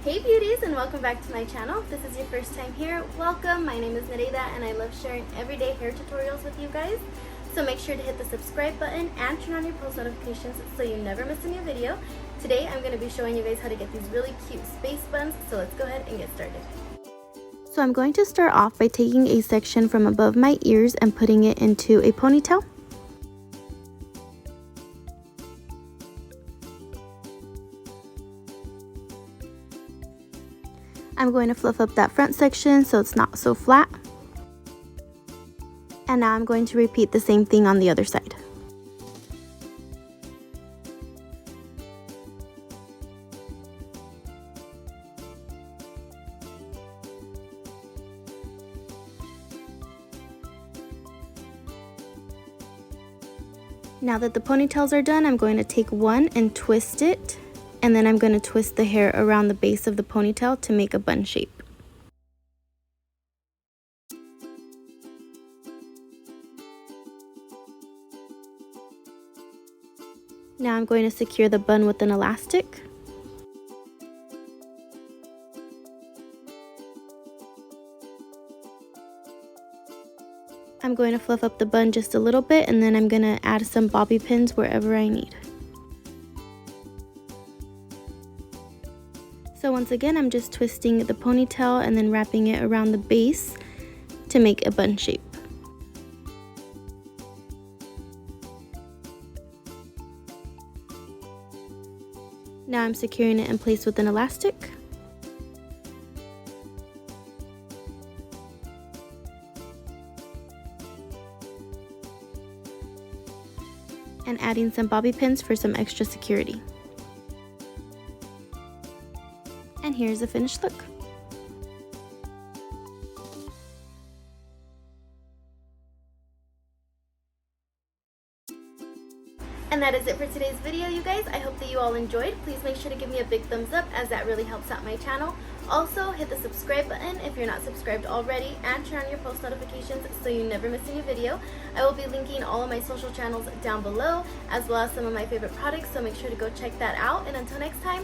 Hey beauties, and welcome back to my channel. If this is your first time here, welcome. My name is Nereida and I love sharing everyday hair tutorials with you guys. So make sure to hit the subscribe button and turn on your post notifications so you never miss a new video. Today I'm going to be showing you guys how to get these really cute space buns, so let's go ahead and get started. So I'm going to start off by taking a section from above my ears and putting it into a ponytail. I'm going to fluff up that front section so it's not so flat. And now I'm going to repeat the same thing on the other side. Now that the ponytails are done, I'm going to take one and twist it. And then I'm going to twist the hair around the base of the ponytail to make a bun shape. Now I'm going to secure the bun with an elastic. I'm going to fluff up the bun just a little bit, and then I'm going to add some bobby pins wherever I need. So once again, I'm just twisting the ponytail and then wrapping it around the base to make a bun shape. Now I'm securing it in place with an elastic. And adding some bobby pins for some extra security. And here's the finished look. And that is it for today's video, you guys. I hope that you all enjoyed. Please make sure to give me a big thumbs up, as that really helps out my channel. Also, hit the subscribe button if you're not subscribed already, and turn on your post notifications so you never miss a new video. I will be linking all of my social channels down below, as well as some of my favorite products, so make sure to go check that out. And until next time,